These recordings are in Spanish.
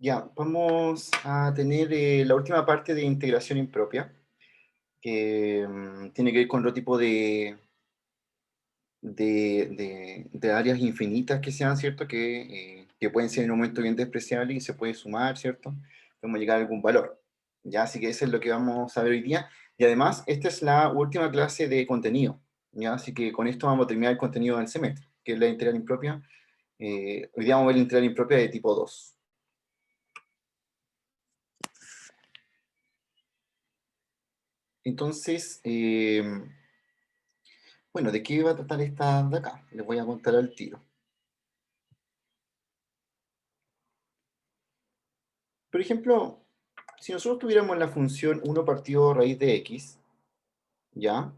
Ya, vamos a tener la última parte de integración impropia, que tiene que ver con otro tipo de áreas infinitas que sean, ¿cierto? Que pueden ser en un momento bien despreciables y se puede sumar, ¿cierto? Podemos llegar a algún valor. Ya, así que eso es lo que vamos a ver hoy día. Y además, esta es la última clase de contenido, ¿ya? Así que con esto vamos a terminar el contenido del semestre, que es la integral impropia. Hoy día vamos a ver la integral impropia de tipo 2. Entonces, bueno, ¿de qué va a tratar esta de acá? Les voy a contar al tiro. Por ejemplo, si nosotros tuviéramos la función 1 partido raíz de x, ¿ya?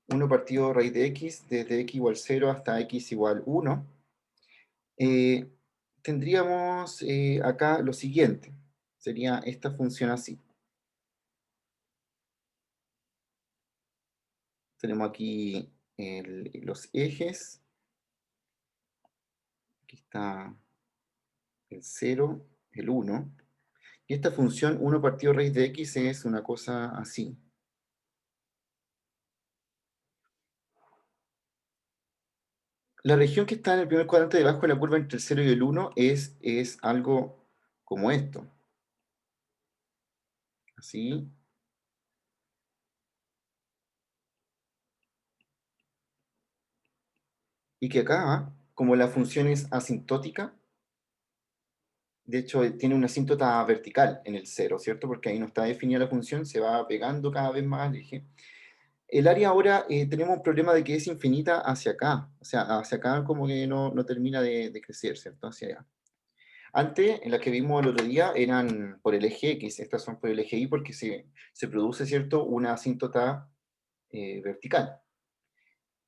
1 partido raíz de x, desde x igual 0 hasta x igual 1, eh, tendríamos acá lo siguiente. Sería esta función así. Tenemos aquí los ejes. Aquí está el 0, el 1. Y esta función 1 partido raíz de x es una cosa así. La región que está en el primer cuadrante debajo de la curva entre el 0 y el 1 es algo como esto. Así. Y que acá, como la función es asintótica, de hecho tiene una asíntota vertical en el 0, ¿cierto? Porque ahí no está definida la función, se va pegando cada vez más al eje. El área ahora tenemos un problema de que es infinita hacia acá. O sea, hacia acá como que no termina de crecer, ¿cierto? Hacia allá. Antes, en las que vimos el otro día, eran por el eje X, estas son por el eje Y porque se produce, ¿cierto?, una asíntota vertical.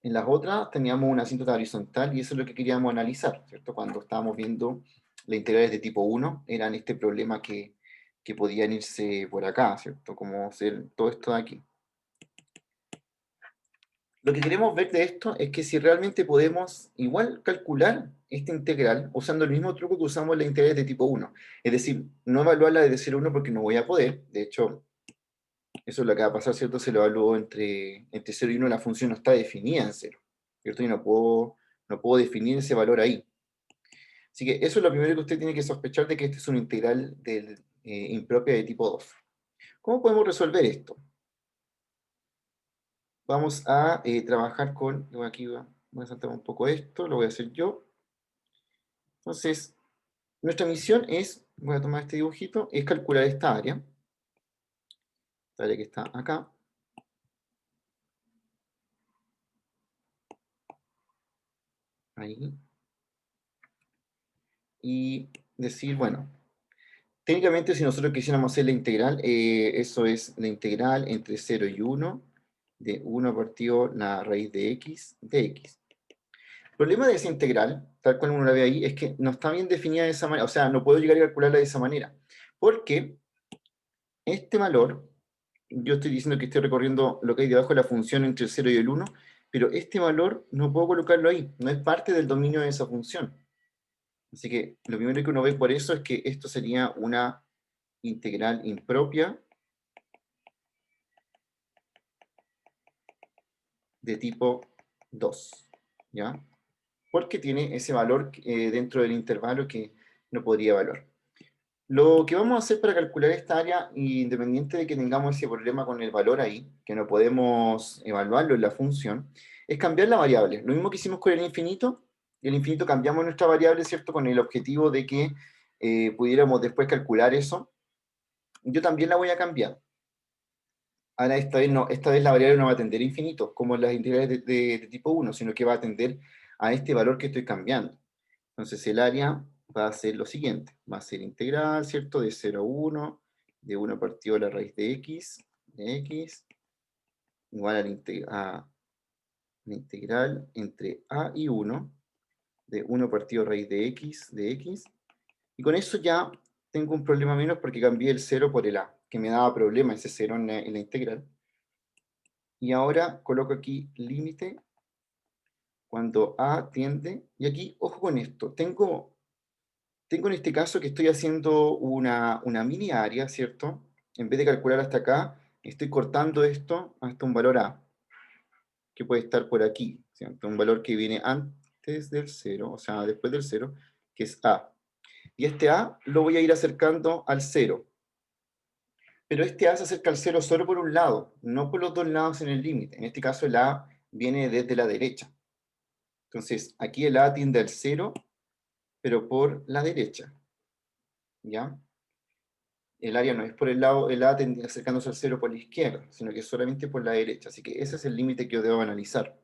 En las otras teníamos una asíntota horizontal y eso es lo que queríamos analizar, ¿cierto? Cuando estábamos viendo las integrales de tipo 1, eran este problema que podían irse por acá, ¿cierto? Como ser todo esto de aquí. Lo que queremos ver de esto es que si realmente podemos igual calcular esta integral usando el mismo truco que usamos en las integrales de tipo 1. Es decir, no evaluarla desde 0 a 1 porque no voy a poder. De hecho, eso es lo que va a pasar, ¿cierto? Se lo evalúo entre 0 y 1, la función no está definida en 0, ¿cierto? Y no puedo definir ese valor ahí. Así que eso es lo primero que usted tiene que sospechar de que este es una integral impropia de tipo 2. ¿Cómo podemos resolver esto? Vamos a trabajar con, aquí voy a saltar un poco esto, lo voy a hacer yo. Entonces, nuestra misión es, voy a tomar este dibujito, es calcular esta área que está acá. Ahí. Y decir, bueno, técnicamente si nosotros quisiéramos hacer la integral, eso es la integral entre 0 y 1, de 1 partido la raíz de x, de x. El problema de esa integral, tal cual uno la ve ahí, es que no está bien definida de esa manera, o sea, no puedo llegar a calcularla de esa manera, porque este valor, yo estoy diciendo que estoy recorriendo lo que hay debajo de la función entre el 0 y el 1, pero este valor no puedo colocarlo ahí, no es parte del dominio de esa función. Así que lo primero que uno ve por eso es que esto sería una integral impropia de tipo 2, ¿ya? Porque tiene ese valor dentro del intervalo que no podría evaluar. Lo que vamos a hacer para calcular esta área, independiente de que tengamos ese problema con el valor ahí, que no podemos evaluarlo en la función, es cambiar la variable. Lo mismo que hicimos con el infinito, y el infinito cambiamos nuestra variable, ¿cierto? Con el objetivo de que pudiéramos después calcular eso. Yo también la voy a cambiar. Ahora esta vez, no, esta vez la variable no va a tender a infinito, como en las integrales de tipo 1, sino que va a tender a este valor que estoy cambiando. Entonces el área va a ser lo siguiente, va a ser integral, ¿cierto? De 0 a 1, de 1 partido a la raíz de x, igual a la integral entre a y 1, de 1 partido a raíz de x, y con eso ya tengo un problema menos porque cambié el 0 por el a, que me daba problema ese 0 en la integral. Y ahora coloco aquí límite cuando a tiende, y aquí, ojo con esto, tengo en este caso que estoy haciendo una mini área, ¿cierto? En vez de calcular hasta acá, estoy cortando esto hasta un valor a, que puede estar por aquí, ¿cierto? Un valor que viene antes del cero, o sea, después del cero, que es a. Y este a lo voy a ir acercando al cero. Pero este a se acerca al cero solo por un lado, no por los dos lados en el límite. En este caso el a viene desde la derecha. Entonces, aquí el a tiende al cero, pero por la derecha, ¿ya? El área no es por el lado, el a acercándose al cero por la izquierda, sino que es solamente por la derecha. Así que ese es el límite que yo debo analizar.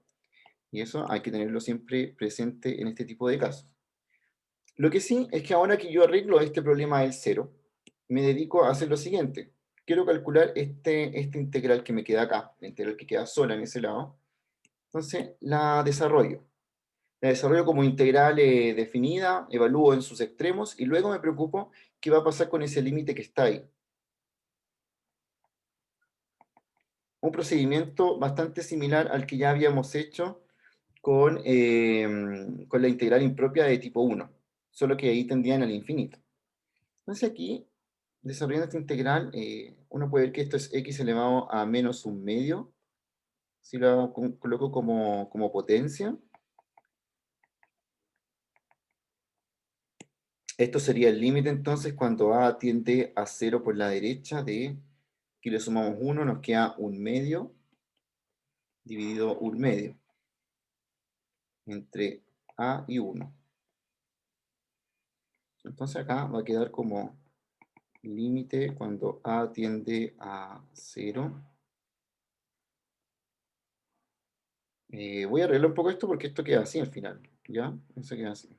Y eso hay que tenerlo siempre presente en este tipo de casos. Lo que sí es que ahora que yo arreglo este problema del cero, me dedico a hacer lo siguiente. Quiero calcular este integral que me queda acá, la integral que queda sola en ese lado. Entonces la desarrollo. La desarrollo como integral definida, evalúo en sus extremos y luego me preocupo qué va a pasar con ese límite que está ahí. Un procedimiento bastante similar al que ya habíamos hecho con la integral impropia de tipo 1, solo que ahí tendían al infinito. Entonces aquí, desarrollando esta integral, uno puede ver que esto es x elevado a menos un medio, si lo coloco como potencia. Esto sería el límite entonces cuando a tiende a 0 por la derecha de, aquí le sumamos 1, nos queda un medio, dividido un medio, entre a y 1. Entonces acá va a quedar como límite cuando a tiende a 0. Voy a arreglar un poco esto porque esto queda así al final, ¿ya? Eso queda así.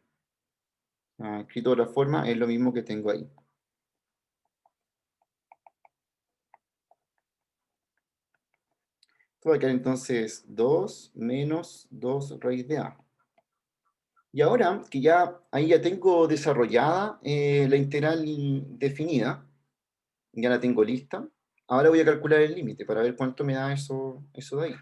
Escrito de otra forma, es lo mismo que tengo ahí. Esto va a quedar entonces 2 menos 2 raíz de a. Y ahora que ya ahí ya tengo desarrollada la integral definida, ya la tengo lista, ahora voy a calcular el límite para ver cuánto me da eso de ahí.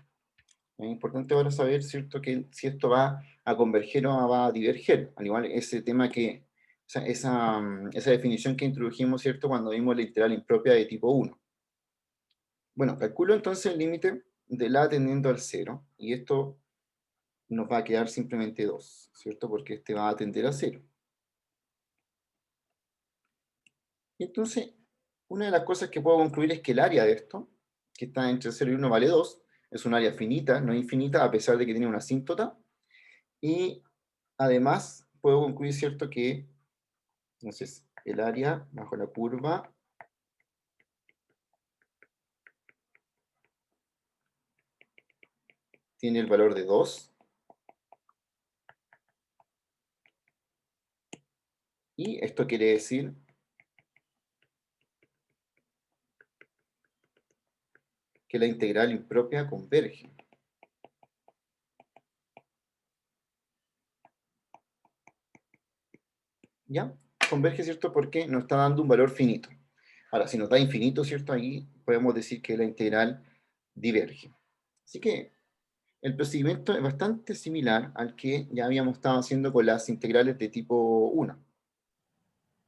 Es importante ahora saber, ¿cierto?, que si esto va a converger o va a diverger. Al igual ese tema que, o sea, esa definición que introdujimos, ¿cierto?, cuando vimos la integral impropia de tipo 1. Bueno, calculo entonces el límite de la tendiendo al 0, y esto nos va a quedar simplemente 2, ¿cierto? Porque este va a tender a 0. Y entonces, una de las cosas que puedo concluir es que el área de esto, que está entre 0 y 1 vale 2, es un área finita, no infinita, a pesar de que tiene una asíntota. Y además, puedo concluir, ¿cierto?, que entonces el área bajo la curva tiene el valor de 2. Y esto quiere decir que la integral impropia converge. ¿Ya? Converge, ¿cierto? Porque nos está dando un valor finito. Ahora, si nos da infinito, ¿cierto? Ahí podemos decir que la integral diverge. Así que el procedimiento es bastante similar al que ya habíamos estado haciendo con las integrales de tipo 1.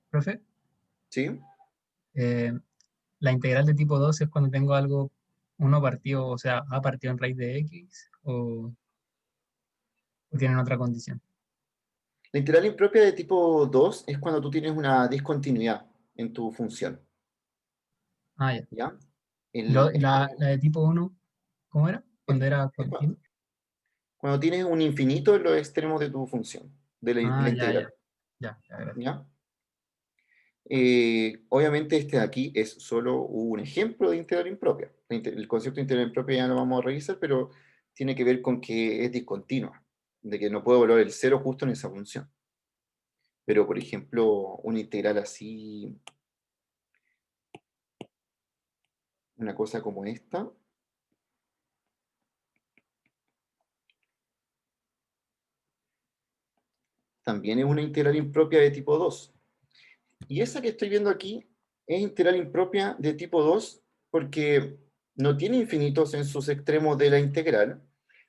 Profe, ¿Sí? eh, la integral de tipo 2 es cuando tengo algo, uno partido, o sea, a partido en raíz de x, o tienen otra condición. La integral impropia de tipo 2 es cuando tú tienes una discontinuidad en tu función. Ah, ya. ¿Ya? Y la de tipo uno, ¿cómo era? Es- Cuando era es continuo. cuando tienes un infinito en los extremos de tu función, de la Ah, ya, ya. integral. Ya, ya, gracias. ¿Ya? Obviamente este de aquí es solo un ejemplo de integral impropia. El concepto de integral impropia ya lo vamos a revisar, pero tiene que ver con que es discontinua, de que no puedo evaluar el cero justo en esa función. Pero, por ejemplo, una integral así, una cosa como esta, también es una integral impropia de tipo 2. Y esa que estoy viendo aquí es integral impropia de tipo 2 porque no tiene infinitos en sus extremos de la integral,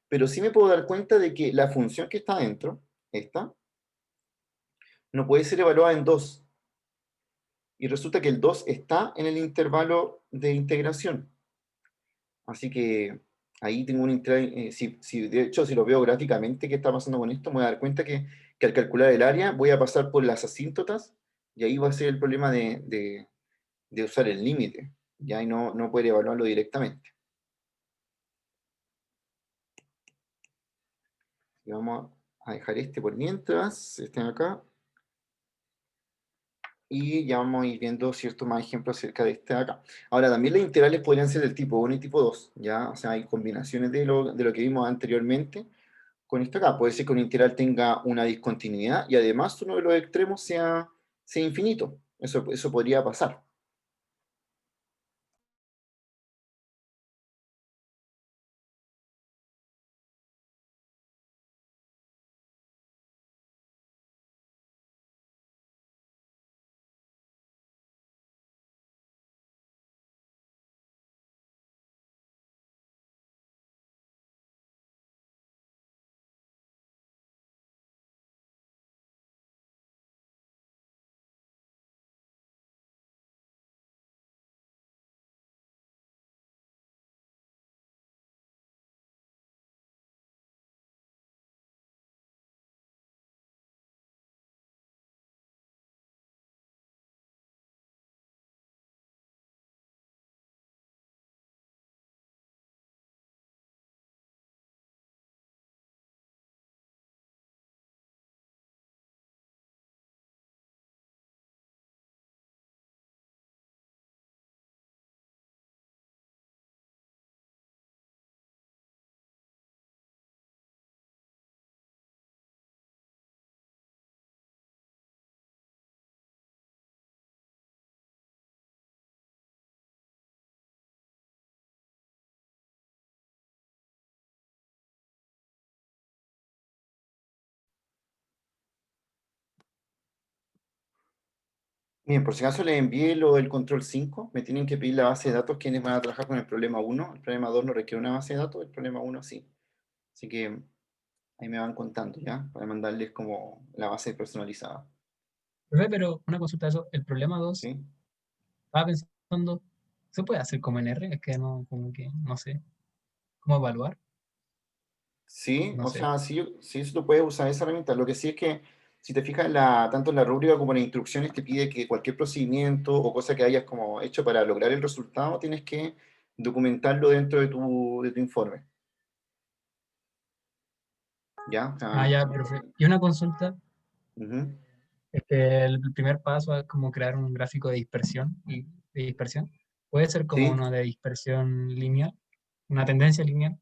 pero sí me puedo dar cuenta de que la función que está dentro, esta, no puede ser evaluada en 2. Y resulta que el 2 está en el intervalo de integración. Así que ahí tengo un integral, de hecho, si lo veo gráficamente qué está pasando con esto, me voy a dar cuenta que al calcular el área voy a pasar por las asíntotas y ahí va a ser el problema de usar el límite, ya y no poder evaluarlo directamente. Y vamos a dejar este por mientras, este de acá, y ya vamos a ir viendo ciertos más ejemplos acerca de este de acá. Ahora, también las integrales podrían ser del tipo 1 y tipo 2, ya, o sea, hay combinaciones de lo que vimos anteriormente con esto acá. Puede ser que un integral tenga una discontinuidad y además uno de los extremos sea infinito. Eso podría pasar. Bien, por si acaso les envié lo del control 5, me tienen que pedir la base de datos quienes van a trabajar con el problema 1. El problema 2 no requiere una base de datos, el problema 1 sí. Así que ahí me van contando, ¿ya? Para mandarles como la base personalizada. Profe, pero una consulta de eso, el problema 2 ¿Sí? estaba pensando, ¿se puede hacer como en R? Es que no, como que, no sé, ¿cómo evaluar? Sí, No o sé. sea, sí, sí, tú puedes usar esa herramienta. Lo que sí es que, si te fijas, tanto en la rúbrica como en las instrucciones, te pide que cualquier procedimiento o cosa que hayas como hecho para lograr el resultado, tienes que documentarlo dentro de tu informe. ¿Ya? O Ah, sea, ya, perfecto. Y una consulta, ujú. es que el primer paso es como crear un gráfico de dispersión y de dispersión. Puede ser como Sí. uno de dispersión lineal, una tendencia lineal.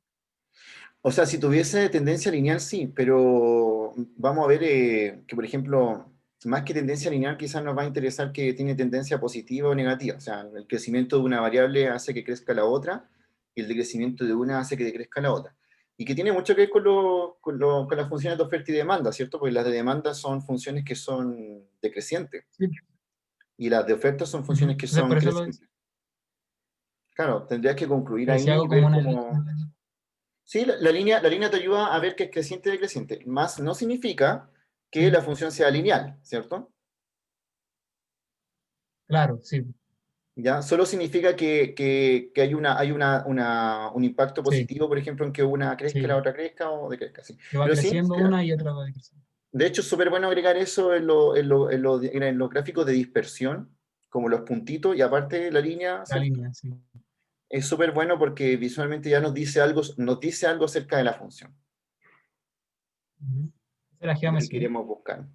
O sea, si tuviese tendencia lineal, sí, pero vamos a ver que, por ejemplo, más que tendencia lineal, quizás nos va a interesar que tiene tendencia positiva o negativa. O sea, el crecimiento de una variable hace que crezca la otra, y el decrecimiento de una hace que decrezca la otra. Y que tiene mucho que ver con las funciones de oferta y demanda, ¿cierto? Porque las de demanda son funciones que son decrecientes, Sí. y las de oferta son Ujú. funciones que Entonces, son por eso crecientes. Claro, tendrías que concluir pero si ahí y hago como ver una... cómo. Sí, la línea te ayuda a ver que es creciente y decreciente, más no significa que Sí, la función sea lineal, ¿cierto? claro, sí, ¿Ya? Solo significa que hay un impacto sí, positivo, por ejemplo, en que una crezca, la sí. otra crezca o decrezca, sí. Que va Pero sí, creciendo una y otra va decreciendo. de hecho es súper bueno agregar eso en los gráficos de dispersión, como los puntitos, y aparte la línea, La ¿cierto? línea, sí. Es súper bueno porque visualmente ya nos dice algo acerca de la función, Ujú. Esa era lo que GeomeSmooth. queremos buscar.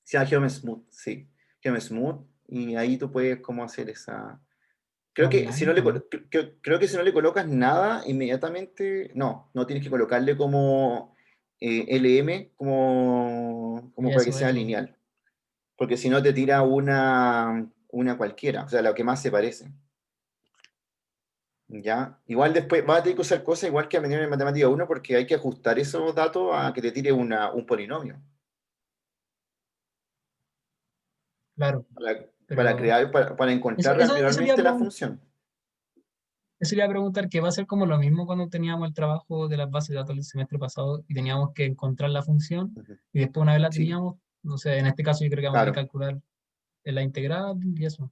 Sí, a GeomeSmooth, sí. GeomeSmooth, y ahí tú puedes cómo hacer esa. Creo que si Online no le, también. colo- creo que si no le colocas nada, inmediatamente, no tienes que colocarle como LM, como para que sea Eso. lineal. Porque si no te tira una cualquiera, o sea, lo que más se parece. ¿Ya? Igual después vas a tener que usar cosas igual que aprender en matemática 1 porque hay que ajustar esos datos a que te tire un polinomio. Claro, Para pero crear, para encontrar eso te iba a realmente la preguntar. función. Eso le iba a preguntar, que va a ser como lo mismo cuando teníamos el trabajo de las bases de datos el semestre pasado y teníamos que encontrar la función Ujú. y después una vez la Sí, teníamos, no sé, en este caso yo creo que vamos a tener que claro. calcular la integral y eso.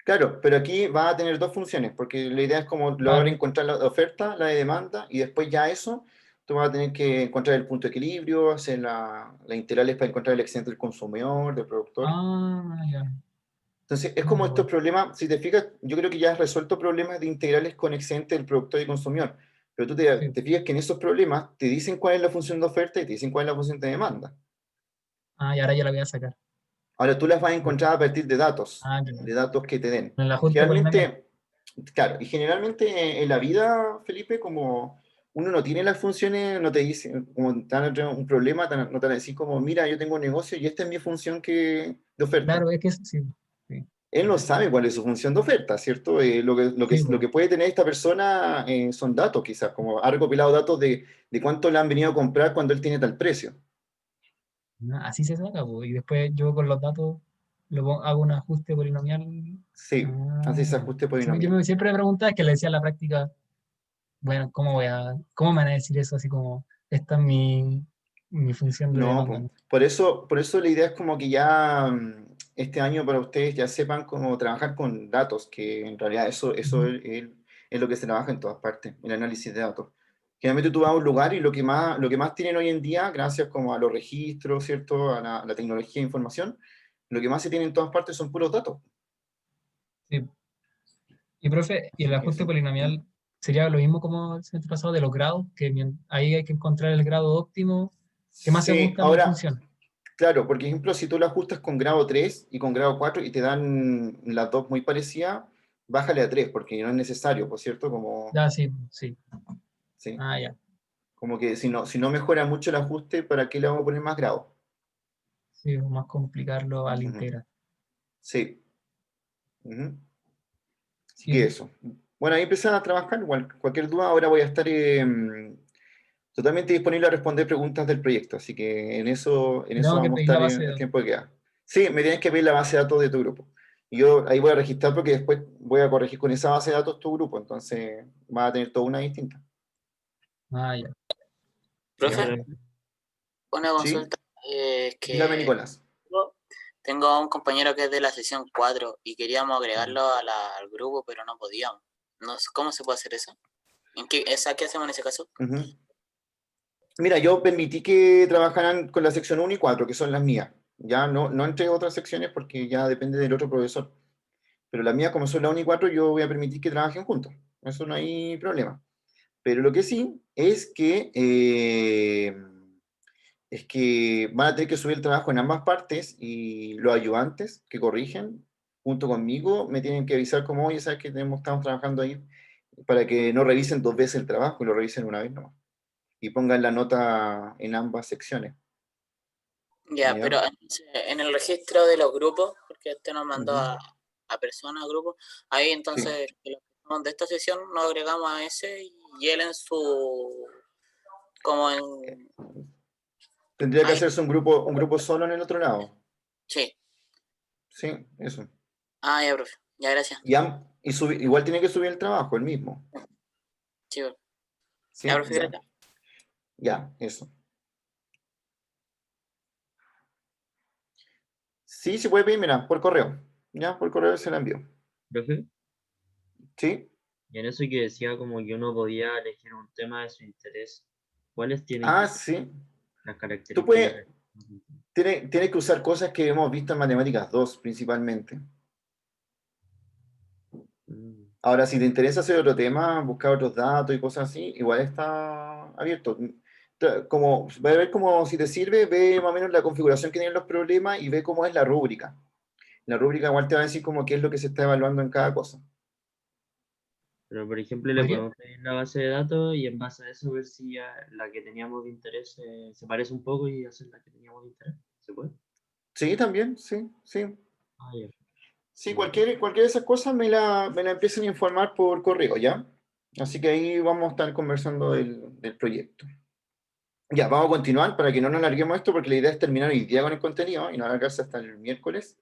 Claro, pero aquí va a tener dos funciones, porque la idea es como lograr Claro. encontrar la oferta, la de demanda, y después ya eso, tú vas a tener que encontrar el punto de equilibrio, hacer las integrales para encontrar el excedente del consumidor, del productor. Ah, ya. Entonces, es Ah, como estos igual. problemas, si te fijas, yo creo que ya has resuelto problemas de integrales con excedente del productor y consumidor, pero tú Sí. te fijas que en esos problemas te dicen cuál es la función de oferta y te dicen cuál es la función de demanda. Ah, y ahora ya la voy a sacar. Ahora tú las vas a Sí. encontrar a partir Ah, claro. de datos que te den. En el Y ajuste polinomial. generalmente, claro, y generalmente en la vida, Felipe, como uno no tiene las funciones, no te dice, como te van a tener un problema, no te van a decir como, mira, yo tengo un negocio y esta es mi función de oferta. Claro, es que sí. Sí, Él no sabe cuál es su función de oferta, ¿cierto? sí, Lo po. que puede tener esta persona son datos, quizás, como ha recopilado datos de cuánto le han venido a comprar cuando él tiene tal precio. Ah, así se saca, po. Y después yo con los datos hago un ajuste polinomial. Sí, hace ese Ah, ajuste sí, yo polinomial. siempre me preguntaba, es que le decía en la práctica, bueno, cómo me van a decir eso así como, esta es mi función de No, demanda, po. ¿no? Por eso la idea es como que ya este año para ustedes ya sepan cómo trabajar con datos, que en realidad eso Ujú. es lo que se trabaja en todas partes, el análisis de datos. Generalmente tú vas a un lugar y lo que más tienen hoy en día, gracias como a los registros, ¿cierto? A la tecnología de información, lo que más se tiene en todas partes son puros datos. Sí. Y profe, ¿y el Así que ajuste sí. ¿Mm? polinomial sería lo mismo como el semestre pasado de los grados? Que ahí hay que encontrar el grado óptimo que más se Sí, ajusta a mi ahora, función. claro, por ejemplo, si tú lo ajustas con grado 3 y con grado 4 y te dan las dos muy parecidas, bájale a 3 porque no es necesario, por cierto, como, Ya, sí, sí. sí, Ah, ya. como que si no mejora mucho el ajuste, ¿para qué le vamos a poner más grados? Sí, o más complicarlo al Ujú. integral. Sí, ujú. Así Y que eso. Bueno, ahí empiezan a trabajar, igual, cualquier duda, ahora voy a estar totalmente disponible a responder preguntas del proyecto, así que en eso tengo que vamos a pedir la estar base de el datos. tiempo que queda. Sí, me tienes que pedir la base de datos de tu grupo. Y yo ahí voy a registrar porque después voy a corregir con esa base de datos tu grupo, entonces va a tener toda una distinta. Ah, ya. Profe, ¿Ya? Pero, una ¿Sí? consulta. Dígame, Que Nicolás. tengo a un compañero que es de la sesión 4 y queríamos Ujú. agregarlo al grupo, pero no podíamos. No sé, ¿cómo se puede hacer eso? ¿Qué hacemos en ese caso? Ujú. Mira, yo permití que trabajaran con la sección uno y 4 que son las mías. Ya no entre otras secciones porque ya depende del otro profesor. Pero las mías, como son la uno y 4 yo voy a permitir que trabajen juntos. Eso no hay problema. Pero lo que sí es que van a tener que subir el trabajo en ambas partes y los ayudantes que corrigen junto conmigo me tienen que avisar como, oye, sabes que estamos trabajando ahí para que no revisen dos veces el trabajo y lo revisen una vez nomás. Y pongan la nota en ambas secciones. Ya, pero ¿Ya? entonces, en el registro de los grupos, porque este nos mandó Ujú. a personas, a grupos, ahí Sí. entonces los que somos de esta sesión nos agregamos a ese y él en su, como en, Tendría que ahí, hacerse un grupo solo en el otro lado. sí, Sí, eso. ya, profe, ya, gracias, Igual tiene que subir el trabajo, el mismo. sí, profe. Ya, ¿Sí? profe, Ya. gracias. Ya, eso. Sí, se puede pedir, mira, por correo. Ya, por correo se la envío. profe, ¿Sí? y en eso que decía como que uno podía elegir un tema de su interés, ¿cuáles tienen que Ah, ser sí. las Tú características puedes, del tema? tienes que usar cosas que hemos visto en Matemáticas 2 principalmente. Mm, Ahora, si te interesa hacer otro tema, buscar otros datos y cosas así, igual está abierto. Como, va a ver como si te sirve, ve más o menos la configuración que tienen los problemas y ve cómo es la rúbrica. La rúbrica igual te va a decir como qué es lo que se está evaluando en cada cosa. Pero, por ejemplo, le ¿Podría? podemos pedir la base de datos y en base a eso ver si la que teníamos de interés se parece un poco y hacer la que teníamos de interés. ¿Se puede? Sí, también, sí, sí. Ah, ya. Sí, Ya. cualquiera de esas cosas me la empiezan a informar por correo, ¿ya? Así que ahí vamos a estar conversando del proyecto. Ya, vamos a continuar para que no nos alarguemos esto, porque la idea es terminar hoy día con el contenido y no alargarse hasta el miércoles.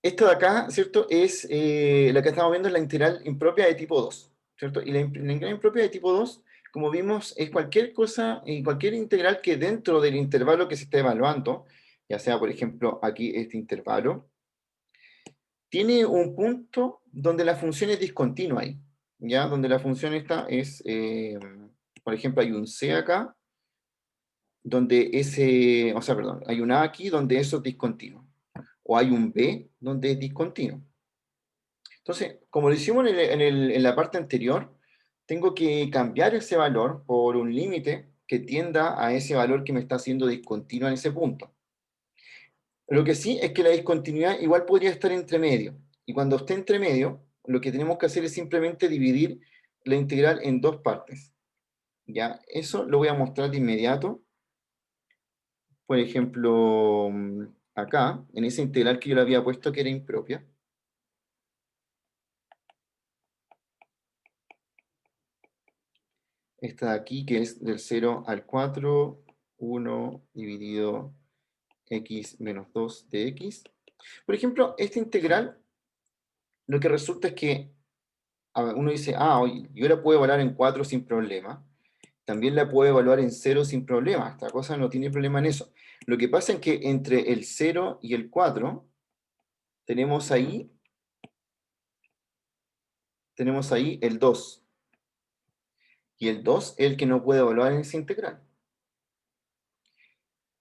Esta de acá, ¿cierto? Es la que estamos viendo, es la integral impropia de tipo 2, ¿cierto? Y la integral impropia de tipo 2, como vimos, es cualquier cosa, cualquier integral que dentro del intervalo que se está evaluando, ya sea, por ejemplo, aquí este intervalo, tiene un punto donde la función es discontinua ahí, ¿ya? Donde la función esta es, por ejemplo, hay un C acá, donde ese, o sea, perdón, hay un A aquí donde eso es discontinuo, o hay un B donde es discontinuo. Entonces, como lo hicimos en la parte anterior, tengo que cambiar ese valor por un límite que tienda a ese valor que me está haciendo discontinuo en ese punto. Lo que sí es que la discontinuidad igual podría estar entre medio. Y cuando esté entre medio, lo que tenemos que hacer es simplemente dividir la integral en dos partes. ¿Ya? Eso lo voy a mostrar de inmediato. Por ejemplo, acá, en esa integral que yo le había puesto que era impropia. Esta de aquí, que es del 0 al 4, 1 dividido x menos 2 de x. Por ejemplo, esta integral, lo que resulta es que uno dice, oye, yo la puedo evaluar en 4 sin problema. También la puedo evaluar en 0 sin problema. Esta cosa no tiene problema en eso. Lo que pasa es que entre el 0 y el 4 tenemos ahí el 2. Y el 2 es el que no puede evaluar en esa integral.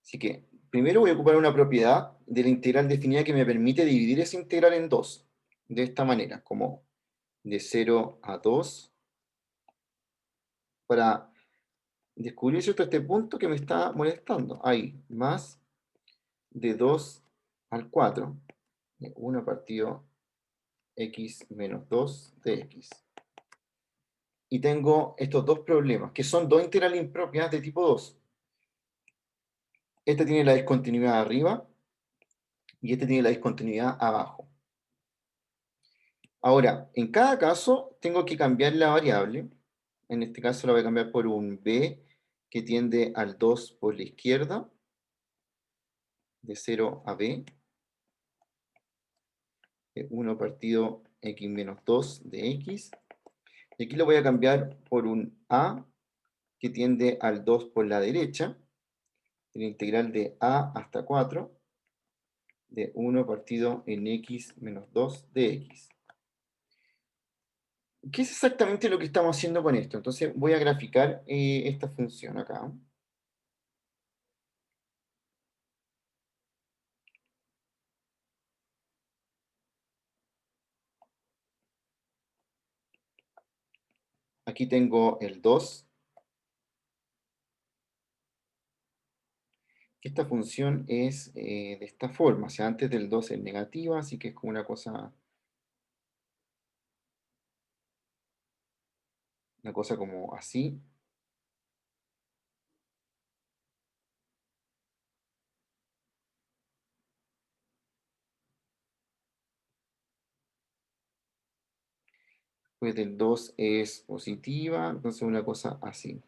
Así que primero voy a ocupar una propiedad de la integral definida que me permite dividir esa integral en 2. De esta manera, como de 0 a 2. Para descubrir, ¿cierto?, este punto que me está molestando. Ahí, más de 2 al 4. De 1 partido x menos 2 de x. Y tengo estos dos problemas, que son dos integrales impropias de tipo 2. Este tiene la discontinuidad arriba y este tiene la discontinuidad abajo. Ahora, en cada caso tengo que cambiar la variable. En este caso la voy a cambiar por un b que tiende al 2 por la izquierda, de 0 a b, de 1 partido x menos 2 de x. Y aquí lo voy a cambiar por un a que tiende al 2 por la derecha, la integral de a hasta 4, de 1 partido en x menos 2 de x. ¿Qué es exactamente lo que estamos haciendo con esto? Entonces voy a graficar esta función acá. Aquí tengo el 2. Esta función es de esta forma. O sea, antes del 2 es negativa, así que es como una cosa como así. Después del 2 es positiva, entonces una cosa así.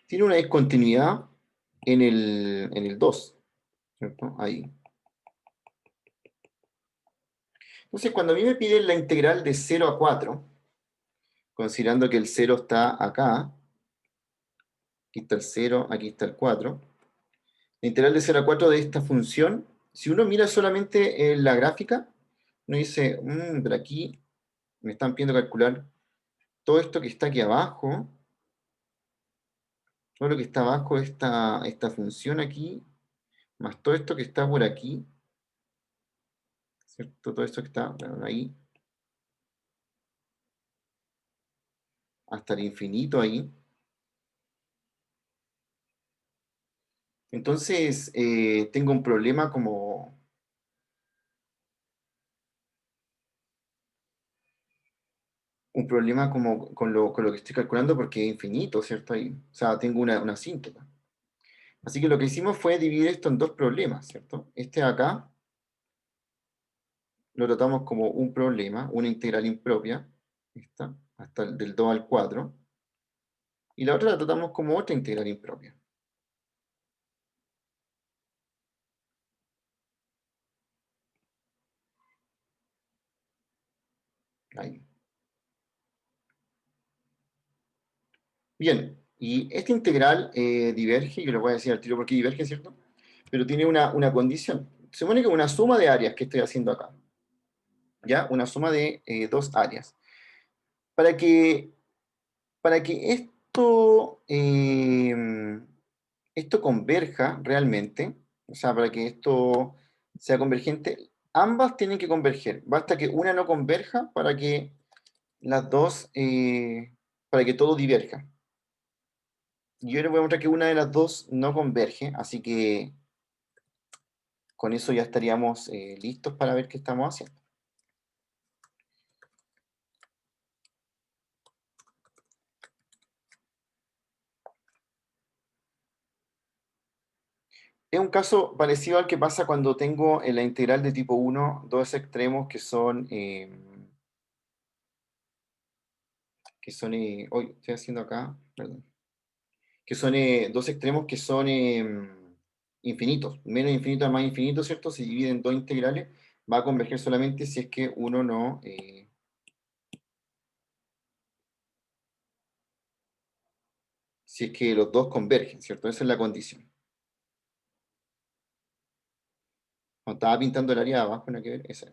Tiene una discontinuidad en el 2, ¿cierto? Ahí. Entonces, cuando a mí me piden la integral de 0 a 4, considerando que el 0 está acá, aquí está el 0, aquí está el 4, la integral de 0 a 4 de esta función, si uno mira solamente la gráfica, uno dice, pero aquí me están pidiendo calcular todo esto que está aquí abajo, todo lo que está abajo de esta función aquí, más todo esto que está por aquí, ¿cierto? Todo esto que está ahí, hasta el infinito ahí. Entonces, tengo un problema como con lo que estoy calculando porque es infinito, ¿cierto? Ahí, o sea, tengo una síntoma. Así que lo que hicimos fue dividir esto en dos problemas, ¿cierto? Este de acá lo tratamos como un problema, una integral impropia, esta, hasta del 2 al 4, y la otra la tratamos como otra integral impropia. Ahí. Bien, y esta integral diverge, yo le voy a decir al tiro por qué diverge, ¿cierto? Pero tiene una condición. Se supone que una suma de áreas que estoy haciendo acá. ¿Ya? Una suma de dos áreas. Para que esto converja realmente, o sea, para que esto sea convergente, ambas tienen que converger. Basta que una no converja para que las dos, para que todo diverja. Yo les voy a mostrar que una de las dos no converge, así que con eso ya estaríamos listos para ver qué estamos haciendo. Es un caso parecido al que pasa cuando tengo en la integral de tipo 1 dos extremos que son, hoy estoy haciendo acá, perdón, que son dos extremos que son infinitos, menos infinito a más infinito, ¿cierto? Se dividen en dos integrales, va a converger solamente si es que uno no, si es que los dos convergen, ¿cierto? Esa es la condición. Cuando estaba pintando el área de abajo, no hay que ver, esa.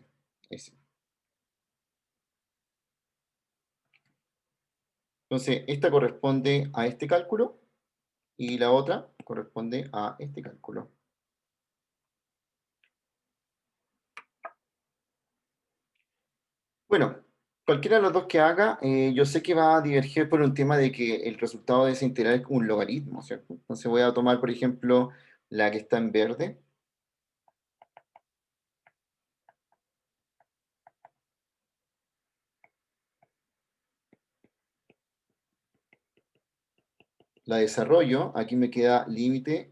Entonces, esta corresponde a este cálculo y la otra corresponde a este cálculo. Bueno, cualquiera de los dos que haga, yo sé que va a diverger por un tema de que el resultado de esa integral es un logaritmo, ¿cierto? Entonces voy a tomar, por ejemplo, la que está en verde. La desarrollo, aquí me queda límite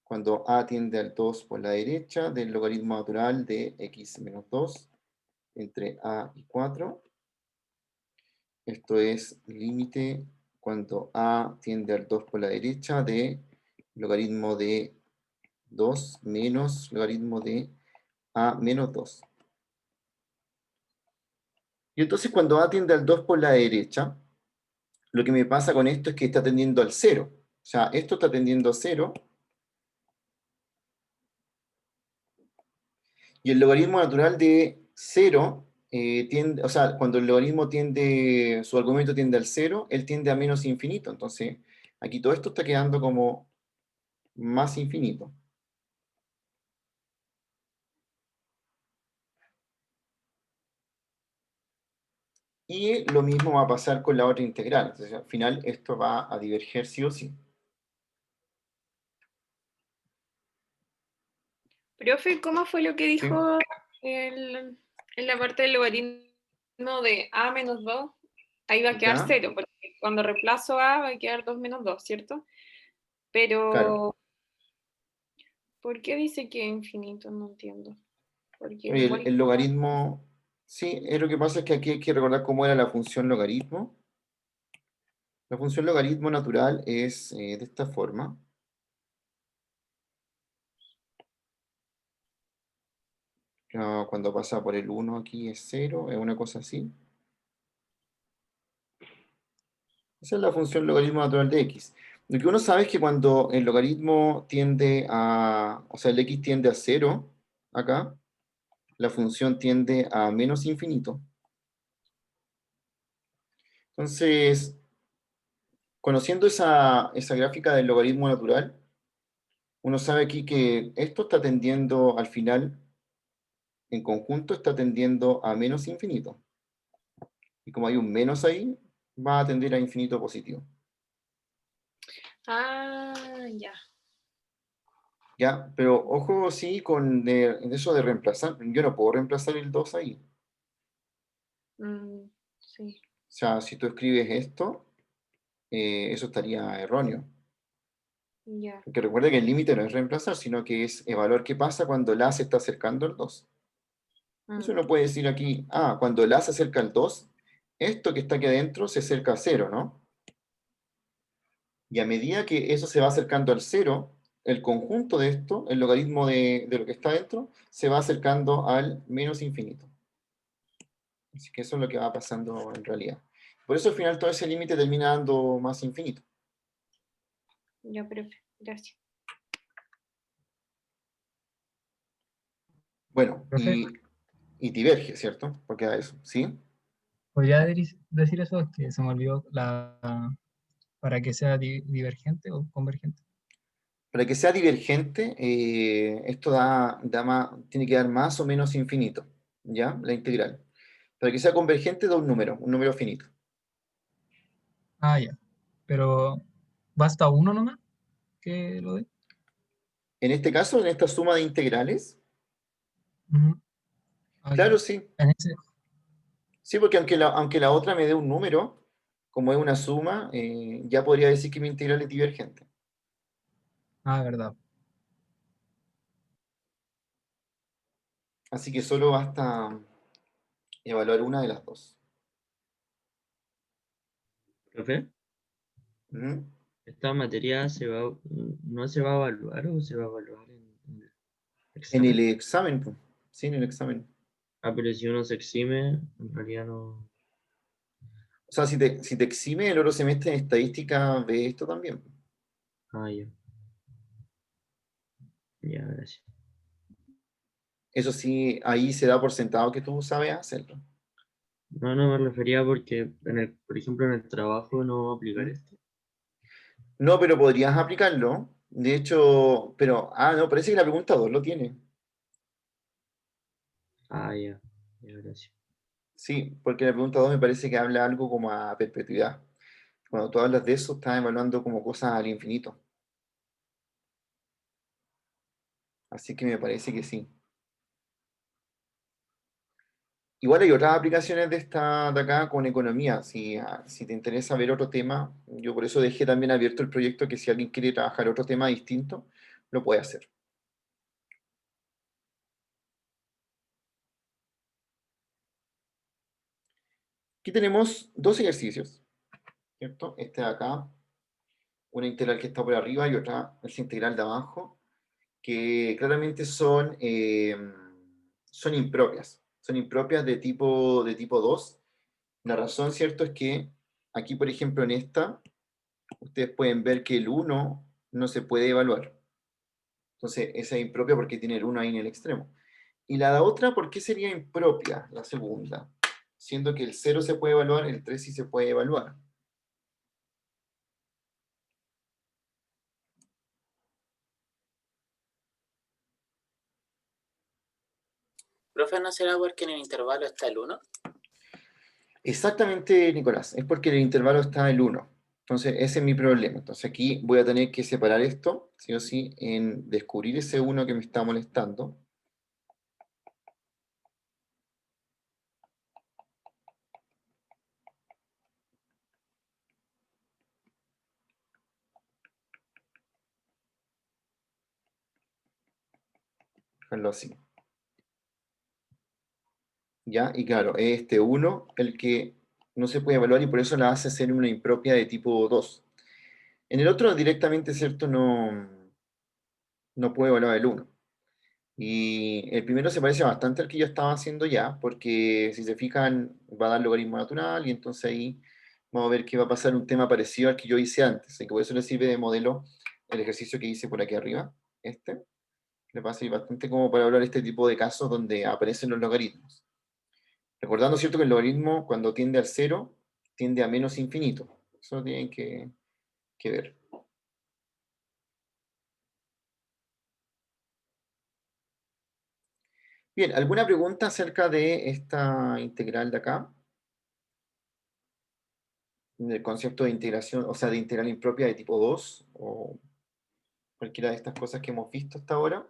cuando a tiende al 2 por la derecha del logaritmo natural de x menos 2 entre a y 4. Esto es límite cuando a tiende al 2 por la derecha de logaritmo de 2 menos logaritmo de a menos 2. Y entonces cuando a tiende al 2 por la derecha, lo que me pasa con esto es que está tendiendo al 0. O sea, esto está tendiendo a 0. Y el logaritmo natural de 0 tiende, o sea, cuando el logaritmo tiende, su argumento tiende al 0, él tiende a menos infinito. Entonces, aquí todo esto está quedando como más infinito. Y lo mismo va a pasar con la otra integral. Entonces, al final, esto va a diverger sí o sí. Profe, ¿cómo fue lo que ¿Sí? dijo en la parte del logaritmo de a menos 2? Ahí va a quedar ¿Ya? 0, porque cuando reemplazo a va a quedar 2 menos 2, ¿cierto? Claro. Pero, ¿por qué dice que es infinito? No entiendo. Porque El logaritmo, sí, lo que pasa es que aquí hay que recordar cómo era la función logaritmo. La función logaritmo natural es de esta forma. Cuando pasa por el 1 aquí es 0, es una cosa así. Esa es la función logaritmo natural de x. Lo que uno sabe es que cuando el logaritmo tiende a, o sea, el x tiende a 0, acá, la función tiende a menos infinito. Entonces, conociendo esa gráfica del logaritmo natural, uno sabe aquí que esto está tendiendo al final, en conjunto, está tendiendo a menos infinito. Y como hay un menos ahí, va a tender a infinito positivo. Ah, ya. ¿Ya? Pero ojo, sí, con eso de reemplazar. Yo no puedo reemplazar el 2 ahí. Sí. O sea, si tú escribes esto, eso estaría erróneo. Ya. Porque recuerda que el límite no es reemplazar, sino que es evaluar qué pasa cuando el A se está acercando al 2. Eso uno puede decir aquí, cuando el A se acerca al 2, esto que está aquí adentro se acerca a 0, ¿no? Y a medida que eso se va acercando al 0, el conjunto de esto, el logaritmo de lo que está adentro, se va acercando al menos infinito. Así que eso es lo que va pasando en realidad. Por eso al final todo ese límite termina dando más infinito. Ya, profe, gracias. Bueno, Profe, y diverge, ¿cierto? Porque a eso, ¿sí? ¿podría decir eso? Es que se me olvidó para que sea divergente o convergente. Para que sea divergente, esto tiene que dar más o menos infinito, ¿ya? La integral. Para que sea convergente da un número finito. Ah, ya. Pero basta uno nomás que lo dé. En este caso, en esta suma de integrales, Ujú. Ah, ya. claro, sí. En ese, Sí, porque aunque la otra me dé un número, como es una suma, ya podría decir que mi integral es divergente. verdad. Así que solo basta evaluar una de las dos. Profe, ¿Mm? ¿esta materia no se va a evaluar o se va a evaluar en el En el examen? examen, pues. Sí, en el examen. Ah, pero si uno se exime, en realidad no. O sea, si te exime el otro semestre en estadística, ve esto también. Ah, ya. Ya, gracias. Eso sí, ahí se da por sentado que tú sabes hacerlo. No, no me refería porque, por ejemplo, en el trabajo no aplicar ¿Mm? esto. No, pero podrías aplicarlo. De hecho, no, parece que la pregunta 2 lo tiene. Ah, ya. Ya, gracias. Sí, porque la pregunta 2 me parece que habla algo como a perpetuidad. Cuando tú hablas de eso, estás evaluando como cosas al infinito. Así que me parece que sí. Igual hay otras aplicaciones de esta de acá con economía. Si te interesa ver otro tema, yo por eso dejé también abierto el proyecto que si alguien quiere trabajar otro tema distinto, lo puede hacer. Aquí tenemos dos ejercicios, ¿cierto? Este de acá, una integral que está por arriba y otra, esa integral de abajo, que claramente son impropias. Son impropias de tipo 2. La razón, ¿cierto? Es que aquí, por ejemplo, en esta, ustedes pueden ver que el uno no se puede evaluar. Entonces, esa es impropia porque tiene el uno ahí en el extremo. Y la otra, ¿por qué sería impropia? La segunda. Siendo que el cero se puede evaluar, el 3 sí se puede evaluar. Profe, ¿no será porque en el intervalo está el 1? Exactamente, Nicolás. Es porque en el intervalo está el uno. Entonces, ese es mi problema. Entonces, aquí voy a tener que separar esto, sí o sí, en descubrir ese uno que me está molestando. Dejarlo así. ¿Ya? Y claro, es este uno el que no se puede evaluar y por eso la hace ser una impropia de tipo 2. En el otro directamente, ¿cierto? No puede evaluar el uno. Y el primero se parece bastante al que yo estaba haciendo ya, porque si se fijan, va a dar logaritmo natural y entonces ahí vamos a ver que va a pasar un tema parecido al que yo hice antes. Así que por eso le sirve de modelo el ejercicio que hice por aquí arriba. Le va a servir bastante como para hablar este tipo de casos donde aparecen los logaritmos. Recordando, ¿cierto?, que el logaritmo cuando tiende al cero, tiende a menos infinito. Eso lo tienen que ver. Bien, ¿alguna pregunta acerca de esta integral de acá? Del concepto de integración, o sea, de integral impropia de tipo 2 o cualquiera de estas cosas que hemos visto hasta ahora,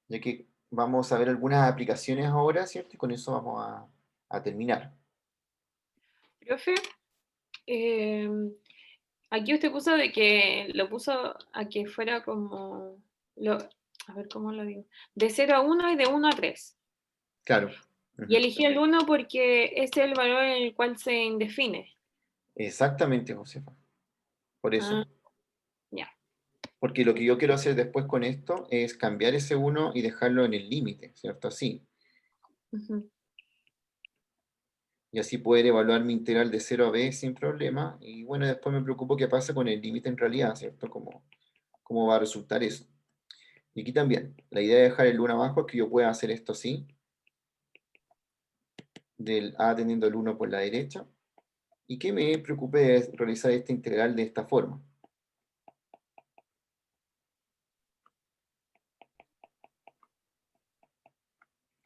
ya que vamos a ver algunas aplicaciones ahora, ¿cierto? Y con eso vamos a terminar. Profe, em, aquí usted puso de que lo puso a que fuera como, a ver cómo lo digo, de 0 a 1 y de 1 a 3. Claro. Y Ujú. eligió el 1 porque ese es el valor en el cual se indefine. Exactamente, Josefa. Por Ah, eso. ya. Porque lo que yo quiero hacer después con esto es cambiar ese uno y dejarlo en el límite, ¿cierto? Así. Ujú. Y así poder evaluar mi integral de 0 a b sin problema. Y bueno, después me preocupo qué pasa con el límite en realidad, ¿cierto? ¿Cómo va a resultar eso? Y aquí también, la idea de dejar el 1 abajo es que yo pueda hacer esto así, del a teniendo el 1 por la derecha, y que me preocupe de realizar esta integral de esta forma.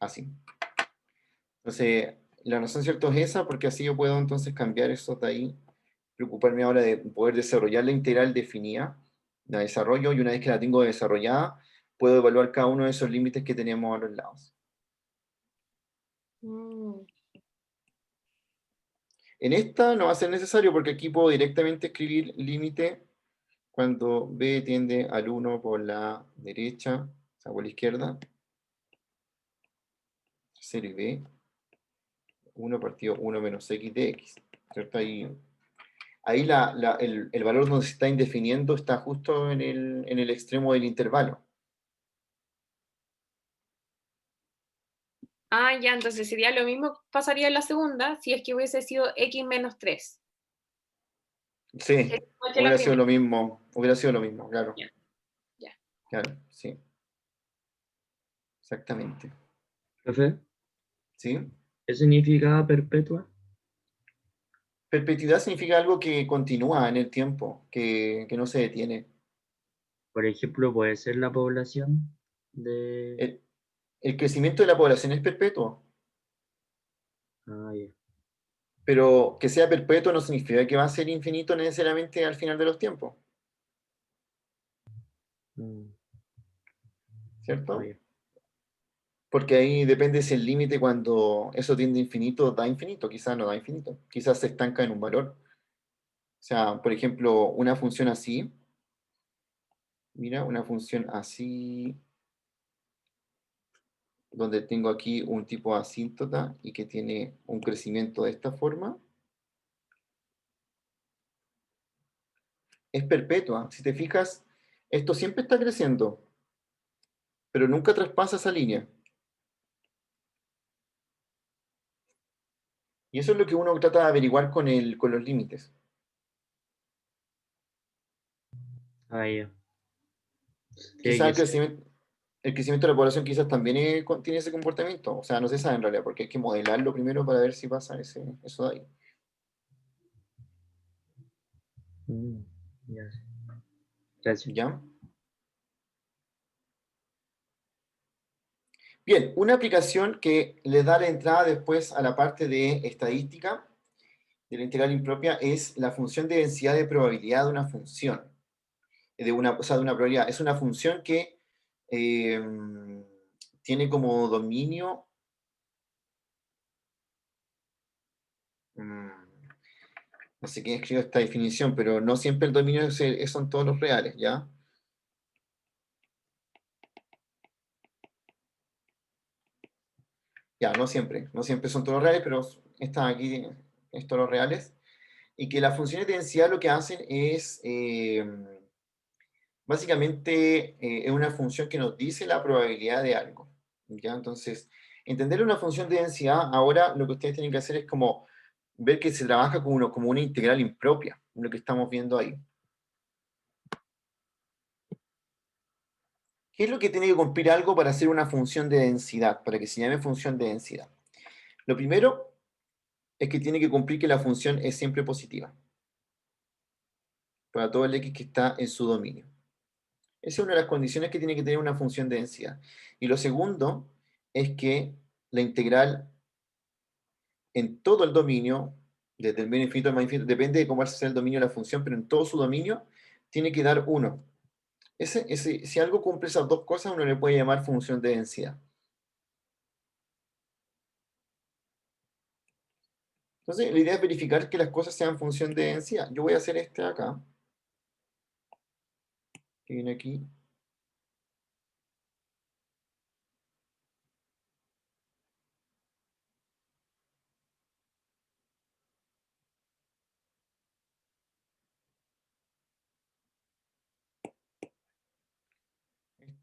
Así. Entonces, la razón, ¿cierto?, es esa, porque así yo puedo entonces cambiar esto de ahí, preocuparme ahora de poder desarrollar la integral definida, la desarrollo, y una vez que la tengo desarrollada, puedo evaluar cada uno de esos límites que tenemos a los lados. Mm, En esta no va a ser necesario, porque aquí puedo directamente escribir límite cuando b tiende al 1 por la derecha, o sea, por la izquierda, 0 y b, 1 partido 1 menos x de x, ¿cierto? Ahí el valor donde se está indefiniendo está justo en el extremo del intervalo. Ah, ya, entonces sería lo mismo, pasaría en la segunda si es que hubiese sido x menos 3. Sí, Es igual que la hubiera sido primera. lo mismo, claro, Ya, ya. claro, sí, exactamente. Profe, ¿Sí? ¿qué significa perpetua? Perpetuidad significa algo que continúa en el tiempo, que no se detiene. Por ejemplo, puede ser la población de... El, el crecimiento de la población es perpetuo, Ah, ya. pero que sea perpetuo no significa que va a ser infinito necesariamente al final de los tiempos, Mm, ah, ¿cierto? ya. Porque ahí depende si el límite cuando eso tiende a infinito da infinito, quizás no da infinito, quizás se estanca en un valor. O sea, por ejemplo, una función así, mira, una función así, donde tengo aquí un tipo asíntota y que tiene un crecimiento de esta forma, es perpetua. Si te fijas, esto siempre está creciendo, pero nunca traspasa esa línea. Y eso es lo que uno trata de averiguar con los límites. Ah, ya. Tiene Quizás que ser. el crecimiento de la población quizás también tiene ese comportamiento. O sea, no se sabe en realidad, porque hay que modelarlo primero para ver si pasa eso de ahí. Mm, ya sé. Gracias. ¿Ya? Bien, una aplicación que le da la entrada después a la parte de estadística de la integral impropia es la función de densidad de probabilidad de una función. O sea, de una probabilidad. Es una función que eh, tiene como dominio... no sé quién escribió esta definición, pero no siempre el dominio son todos los reales, ¿ya? Ya, no siempre son todos los reales, pero están aquí, estos los reales. Y que las funciones de densidad lo que hacen es, básicamente, es una función que nos dice la probabilidad de algo, ¿ya? Entonces, entender una función de densidad, ahora lo que ustedes tienen que hacer es como ver que se trabaja como una integral impropia, lo que estamos viendo ahí. ¿Qué es lo que tiene que cumplir algo para hacer una función de densidad, para que se llame función de densidad? Lo primero es que tiene que cumplir que la función es siempre positiva, para todo el x que está en su dominio. Esa es una de las condiciones que tiene que tener una función de densidad. Y lo segundo es que la integral en todo el dominio, desde el medio infinito al más infinito, depende de cómo sea el dominio de la función, pero en todo su dominio tiene que dar 1. Si algo cumple esas dos cosas, uno le puede llamar función de densidad. Entonces, la idea es verificar que las cosas sean función de densidad. Yo voy a hacer este acá, que viene aquí.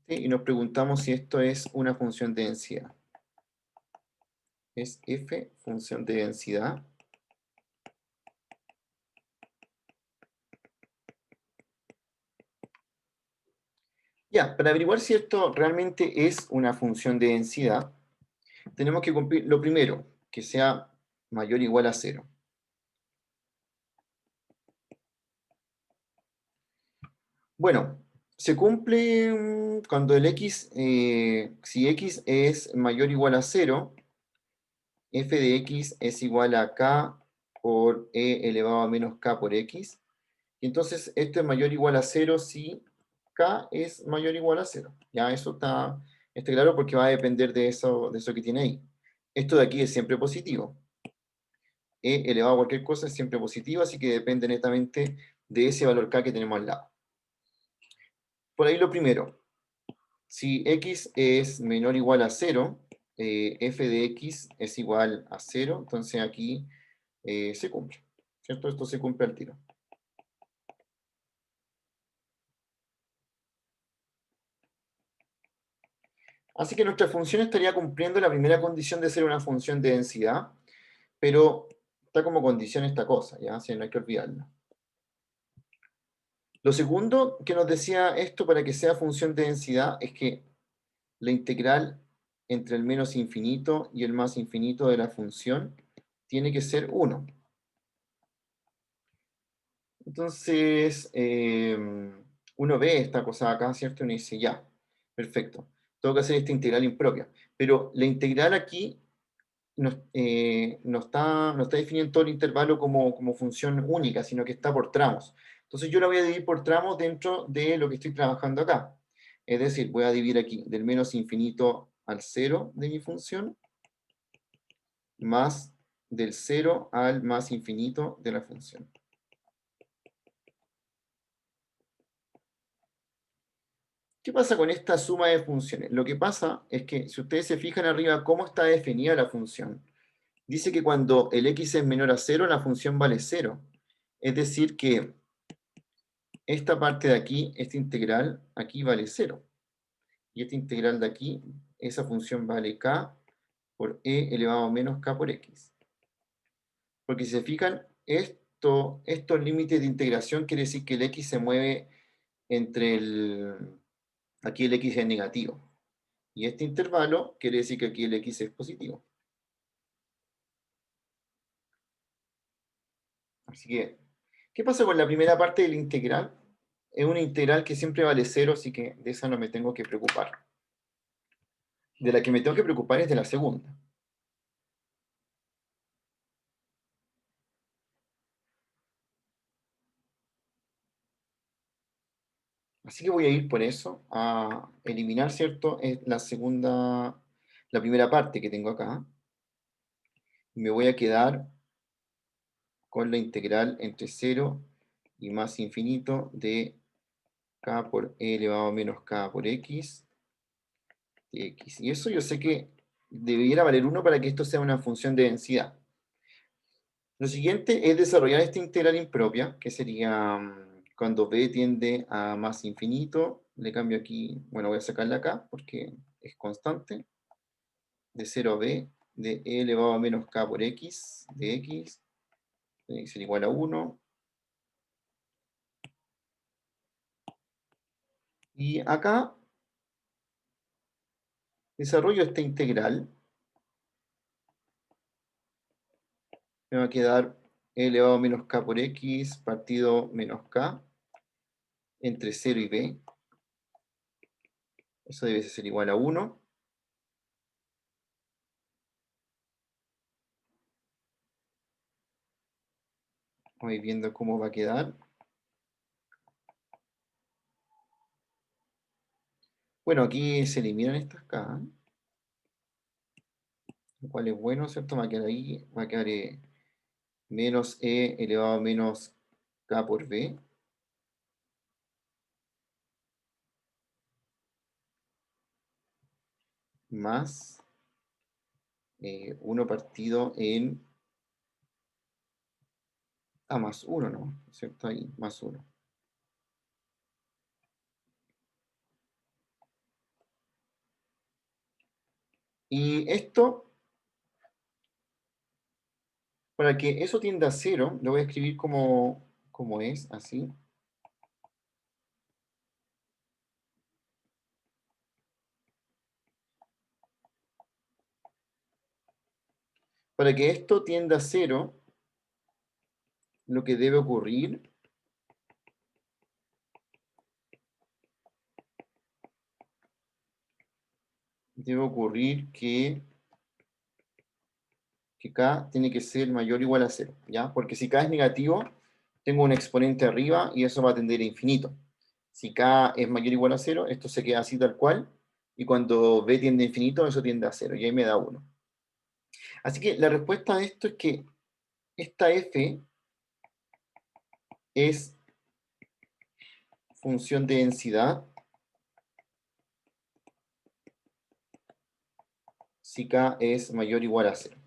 Y nos preguntamos si esto es una función de densidad. es f función de densidad. Ya, para averiguar si esto realmente es una función de densidad, tenemos que cumplir lo primero, que sea mayor o igual a 0. Bueno, se cumple cuando el x, si x es mayor o igual a 0, f de x es igual a k por e elevado a menos k por x. Y entonces esto es mayor o igual a 0 si k es mayor o igual a 0. Ya eso está claro porque va a depender de eso que tiene ahí. Esto de aquí es siempre positivo. E elevado a cualquier cosa es siempre positivo, así que depende netamente de ese valor k que tenemos al lado. Por ahí lo primero. Si x es menor o igual a 0, f de x es igual a 0, entonces aquí se cumple, ¿cierto? Esto se cumple al tiro. Así que nuestra función estaría cumpliendo la primera condición de ser una función de densidad, pero está como condición esta cosa, ¿ya? Así no hay que olvidarlo. Lo segundo que nos decía esto para que sea función de densidad es que la integral entre el menos infinito y el más infinito de la función tiene que ser 1. Entonces, uno ve esta cosa acá, ¿cierto? Y uno dice, ya, perfecto. Tengo que hacer esta integral impropia. Pero la integral aquí no está definiendo todo el intervalo como función única, sino que está por tramos. Entonces yo la voy a dividir por tramos dentro de lo que estoy trabajando acá. Es decir, voy a dividir aquí del menos infinito al 0 de mi función, más del 0 al más infinito de la función. ¿Qué pasa con esta suma de funciones? Lo que pasa es que si ustedes se fijan arriba cómo está definida la función, dice que cuando el x es menor a 0, la función vale 0. Es decir que esta parte de aquí, esta integral, aquí vale 0. Y esta integral de aquí, esa función vale k por e elevado a menos k por x. Porque si se fijan, estos límites de integración quiere decir que el x se mueve entre aquí el x es negativo. Y este intervalo quiere decir que aquí el x es positivo. Así que, ¿qué pasa con la primera parte de la integral? Es una integral que siempre vale 0, así que de esa no me tengo que preocupar. De la que me tengo que preocupar es de la segunda. Así que voy a ir por eso, a eliminar, ¿cierto? Es la primera parte que tengo acá. Y me voy a quedar con la integral entre 0 y más infinito de k por e elevado a menos k por x de x. Y eso yo sé que debiera valer 1 para que esto sea una función de densidad. Lo siguiente es desarrollar esta integral impropia, que sería cuando b tiende a más infinito, le cambio aquí, bueno, voy a sacarla acá porque es constante, de 0 a b, de e elevado a menos k por x, de x, tiene que ser igual a 1. Y acá desarrollo esta integral, me va a quedar e elevado a menos k por x partido menos k entre 0 y b. Eso debe ser igual a 1. Voy viendo cómo va a quedar. Bueno, aquí se eliminan estas k, lo cual es bueno, ¿cierto? Va a quedar ahí, va a quedar menos e elevado a menos k por b. Más 1 partido en más 1, ¿no? ¿Cierto? Ahí, más 1. Y esto Para que eso tienda a 0, lo voy a escribir como es, así. Para que esto tienda a 0, lo que debe ocurrir que k tiene que ser mayor o igual a 0, ¿ya? Porque si k es negativo, tengo un exponente arriba y eso va a tender a infinito. Si k es mayor o igual a 0, esto se queda así tal cual, y cuando b tiende a infinito, eso tiende a 0, y ahí me da 1. Así que la respuesta a esto es que esta f es función de densidad si k es mayor o igual a 0.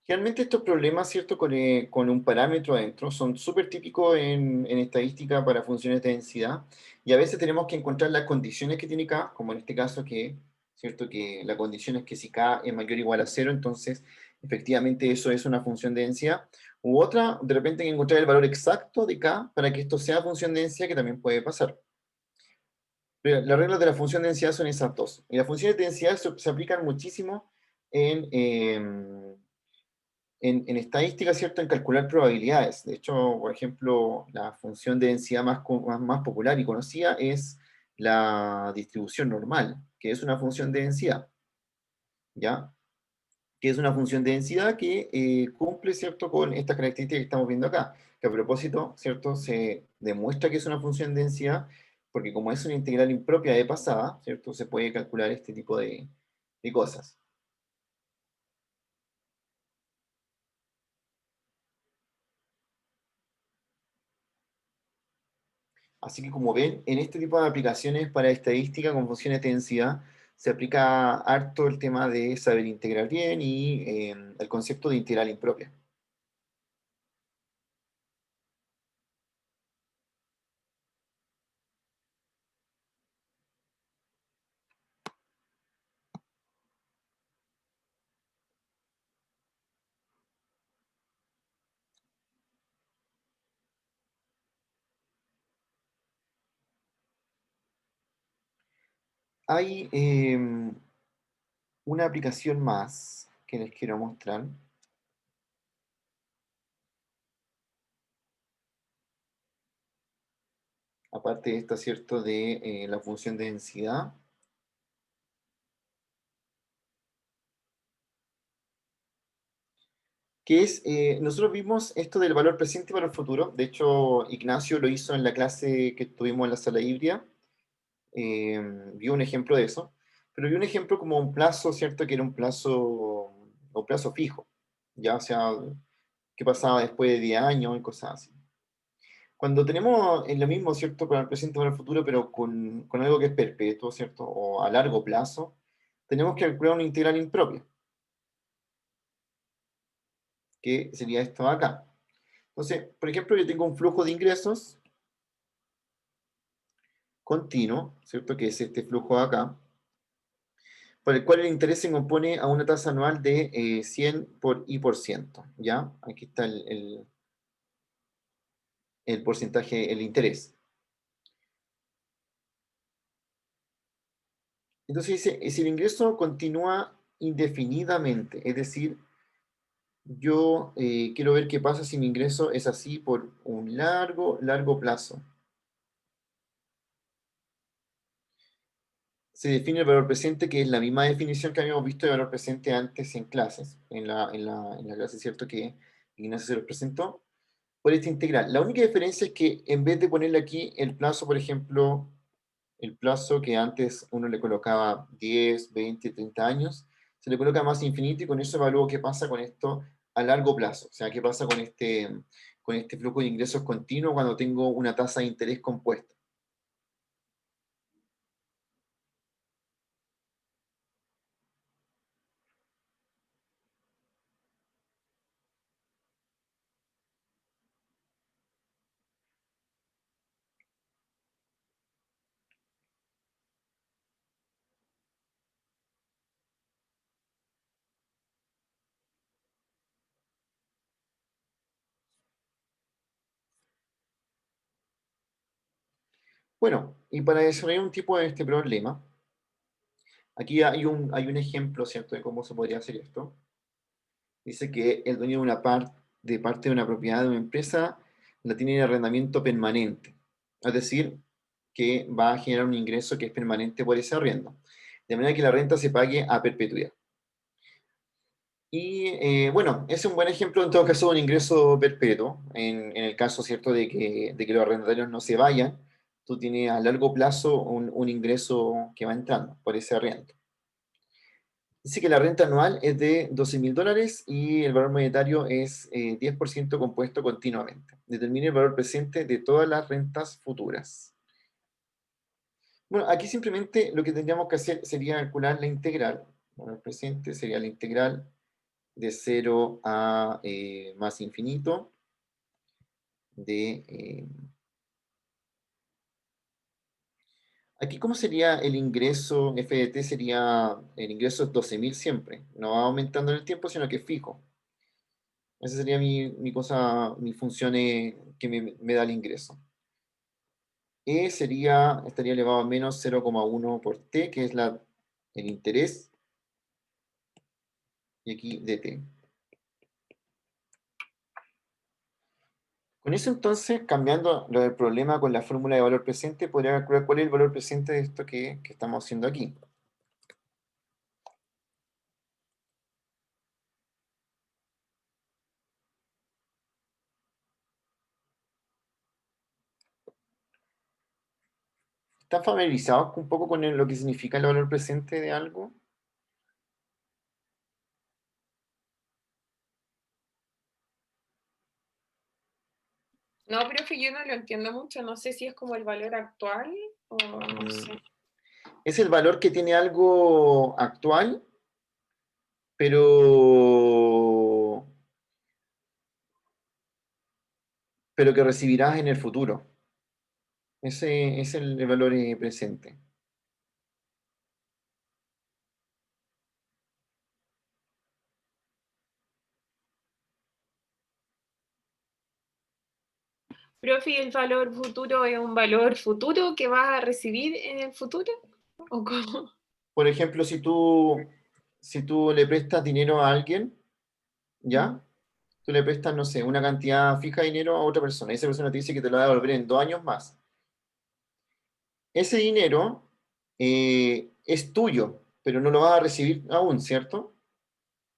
Generalmente estos problemas, ¿cierto? Con un parámetro adentro son súper típicos en estadística para funciones de densidad, y a veces tenemos que encontrar las condiciones que tiene K, como en este caso que, ¿cierto? Que la condición es que si K es mayor o igual a 0, entonces efectivamente eso es una función de densidad. U otra, de repente hay que encontrar el valor exacto de K para que esto sea función de densidad, que también puede pasar. Pero las reglas de la función de densidad son esas dos. Y las funciones de densidad se aplican muchísimo en... en estadística, ¿cierto? En calcular probabilidades. De hecho, por ejemplo, la función de densidad más popular y conocida es la distribución normal, que es una función de densidad, ¿ya? Que es una función de densidad que cumple, ¿cierto? Con estas características que estamos viendo acá, que a propósito, ¿cierto? Se demuestra que es una función de densidad, porque como es una integral impropia de pasada, ¿cierto? Se puede calcular este tipo de cosas. Así que como ven, en este tipo de aplicaciones para estadística con funciones de densidad, se aplica harto el tema de saber integrar bien y el concepto de integral impropia. Hay una aplicación más que les quiero mostrar. Aparte de esta, ¿cierto? De la función de densidad. Que es, nosotros vimos esto del valor presente para el futuro. De hecho, Ignacio lo hizo en la clase que tuvimos en la sala híbrida. Vio un ejemplo de eso, pero vio un ejemplo como un plazo, ¿cierto? Que era un plazo fijo, ya, o sea, qué pasaba después de 10 años y cosas así. Cuando tenemos en lo mismo, ¿cierto? Para el presente y para el futuro, pero con algo que es perpetuo, ¿cierto? O a largo plazo, tenemos que calcular una integral impropia, que sería esto de acá. Entonces, por ejemplo, yo tengo un flujo de ingresos continuo, ¿cierto? Que es este flujo de acá, por el cual el interés se compone a una tasa anual de 100 por I%, ¿ya? Aquí está el porcentaje, el interés. Entonces dice, si el ingreso continúa indefinidamente, es decir, yo quiero ver qué pasa si mi ingreso es así por un largo plazo. Se define el valor presente, que es la misma definición que habíamos visto de valor presente antes en clases, en la clase, ¿cierto? Que Ignacio se los presentó, por esta integral. La única diferencia es que en vez de ponerle aquí el plazo, por ejemplo, el plazo que antes uno le colocaba 10, 20, 30 años, se le coloca más infinito y con eso evalúo qué pasa con esto a largo plazo. O sea, qué pasa con este flujo de ingresos continuo cuando tengo una tasa de interés compuesta. Bueno, y para desarrollar un tipo de este problema, aquí hay un ejemplo, ¿cierto?, de cómo se podría hacer esto. Dice que el dueño de parte de una propiedad de una empresa la tiene en arrendamiento permanente. Es decir, que va a generar un ingreso que es permanente por ese arriendo. De manera que la renta se pague a perpetuidad. Y bueno, ese es un buen ejemplo en todo caso de un ingreso perpetuo. En el caso, ¿cierto?, de que los arrendatarios no se vayan, tú tienes a largo plazo un ingreso que va entrando por ese arriendo. Dice que la renta anual es de $12.000 y el valor monetario es 10% compuesto continuamente. Determine el valor presente de todas las rentas futuras. Bueno, aquí simplemente lo que tendríamos que hacer sería calcular la integral. Bueno, el presente sería la integral de 0 a más infinito de... aquí, ¿cómo sería el ingreso? F de t sería, el ingreso es 12.000 siempre. No va aumentando en el tiempo, sino que es fijo. Esa sería mi cosa, mi función que me da el ingreso. Estaría elevado a menos 0,1 por t, que es el interés, y aquí dt. Con eso entonces, cambiando lo del problema con la fórmula de valor presente, podría calcular cuál es el valor presente de esto que estamos haciendo aquí. ¿Están familiarizados un poco con lo que significa el valor presente de algo? No, profe, yo no lo entiendo mucho. No sé si es como el valor actual o no sé. Es el valor que tiene algo actual, pero que recibirás en el futuro. Ese es el valor presente. Profe, ¿y el valor futuro es un valor futuro que vas a recibir en el futuro? ¿O cómo? Por ejemplo, si tú le prestas dinero a alguien, ¿ya? Tú le prestas, no sé, una cantidad fija de dinero a otra persona, y esa persona te dice que te lo va a devolver en 2 años más. Ese dinero es tuyo, pero no lo vas a recibir aún, ¿cierto?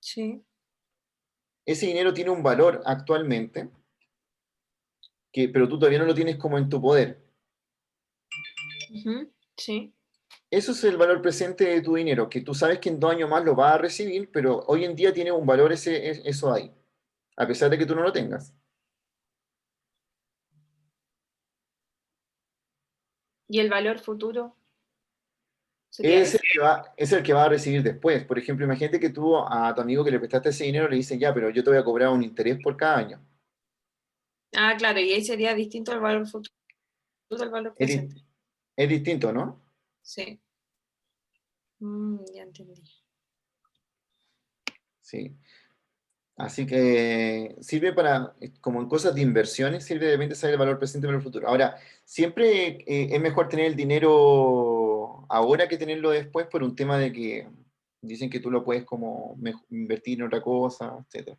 Sí. Ese dinero tiene un valor actualmente, pero tú todavía no lo tienes como en tu poder. Ujú, sí. Eso es el valor presente de tu dinero, que tú sabes que en 2 años más lo vas a recibir, pero hoy en día tiene un valor eso ahí, a pesar de que tú no lo tengas. ¿Y el valor futuro sería Es ese? el que va a recibir después. Por ejemplo, imagínate que tú a tu amigo que le prestaste ese dinero le dices, ya, pero yo te voy a cobrar un interés por cada año. Ah, claro, y ahí sería distinto al valor futuro del valor Es, presente. es distinto, ¿no? Sí. Ya entendí. Sí. Así que sirve para, como en cosas de inversiones, sirve de repente saber el valor presente para el futuro. Ahora, siempre es mejor tener el dinero ahora que tenerlo después por un tema de que dicen que tú lo puedes como invertir en otra cosa, etc.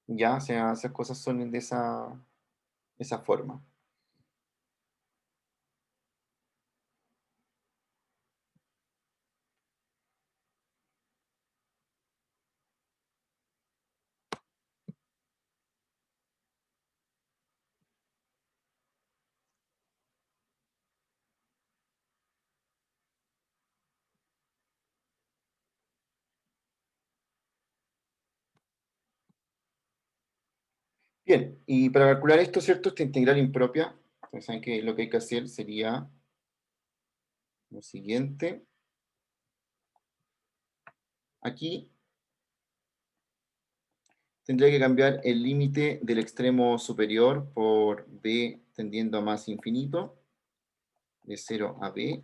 Ya, o sea, esas cosas son de esa forma. Bien, y para calcular esto, ¿cierto? Esta integral impropia, ustedes saben que lo que hay que hacer sería lo siguiente. Aquí tendría que cambiar el límite del extremo superior por b tendiendo a más infinito, de 0 a b,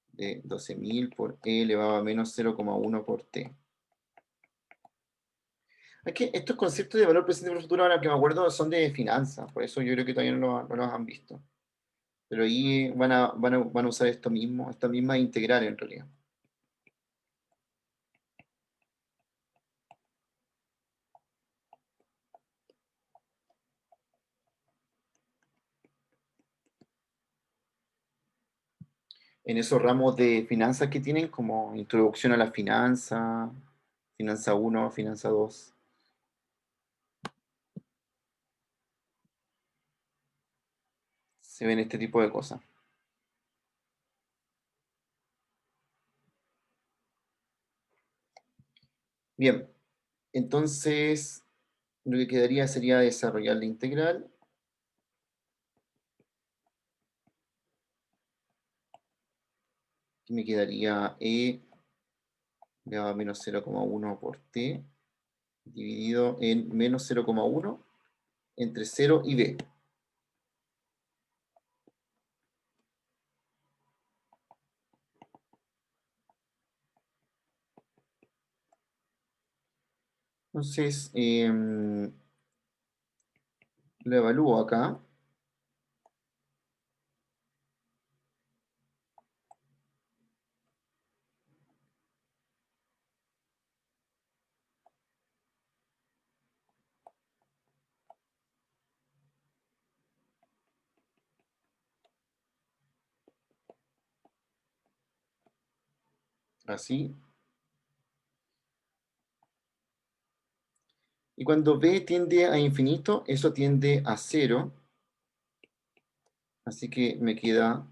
de 12.000 por e elevado a menos 0,1 por t. Es que estos conceptos de valor presente y valor futuro, ahora que me acuerdo, son de finanzas, por eso yo creo que todavía no los han visto. Pero ahí van a usar esto mismo, esta misma integral en realidad. En esos ramos de finanzas que tienen, como introducción a la finanza, finanza 1, finanza 2. Se ven este tipo de cosas. Bien, entonces lo que quedaría sería desarrollar la integral. Aquí me quedaría E elevado a menos 0,1 por t dividido en menos 0,1 entre 0 y b. Entonces, lo evalúo acá. Así. Y cuando b tiende a infinito, eso tiende a 0. Así que me queda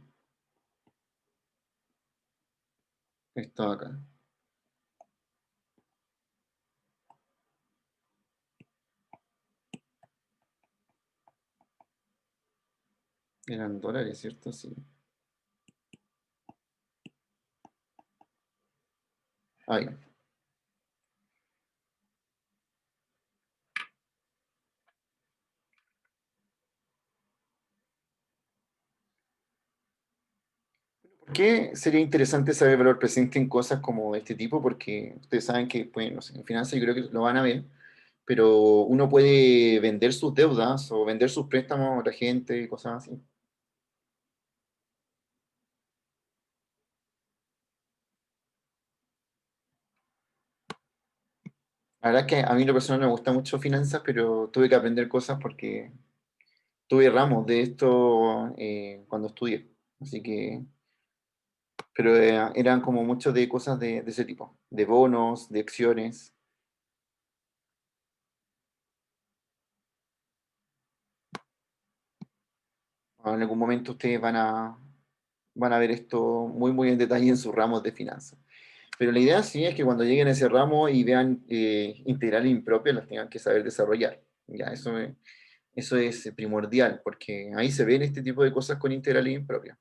esto acá. Eran dólares, ¿cierto? Sí. Ahí. ¿Por qué sería interesante saber valor presente en cosas como este tipo? Porque ustedes saben que, pues, no sé, en finanzas yo creo que lo van a ver, pero uno puede vender sus deudas o vender sus préstamos a la gente y cosas así. La verdad es que a mí lo personal me gusta mucho finanzas, pero tuve que aprender cosas porque tuve ramos de esto cuando estudié. Así que, pero eran como muchos de cosas de ese tipo, de bonos, de acciones. En algún momento ustedes van a ver esto muy, muy en detalle en sus ramos de finanzas. Pero la idea sí es que cuando lleguen a ese ramo y vean integrales impropias, las tengan que saber desarrollar. Ya, eso es primordial, porque ahí se ven este tipo de cosas con integrales impropias.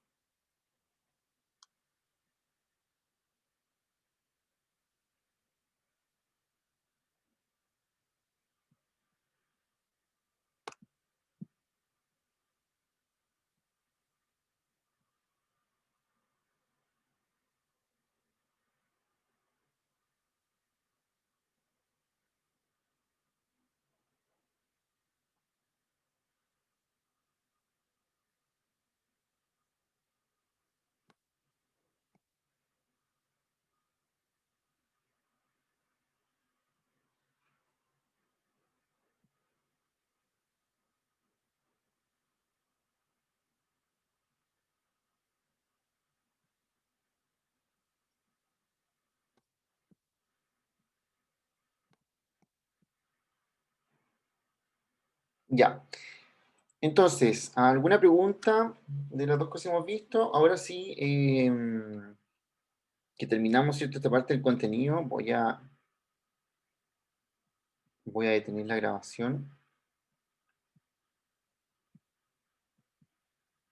Ya. Entonces, ¿alguna pregunta de las dos cosas que hemos visto? Ahora sí, que terminamos, ¿cierto?, esta parte del contenido, voy a detener la grabación.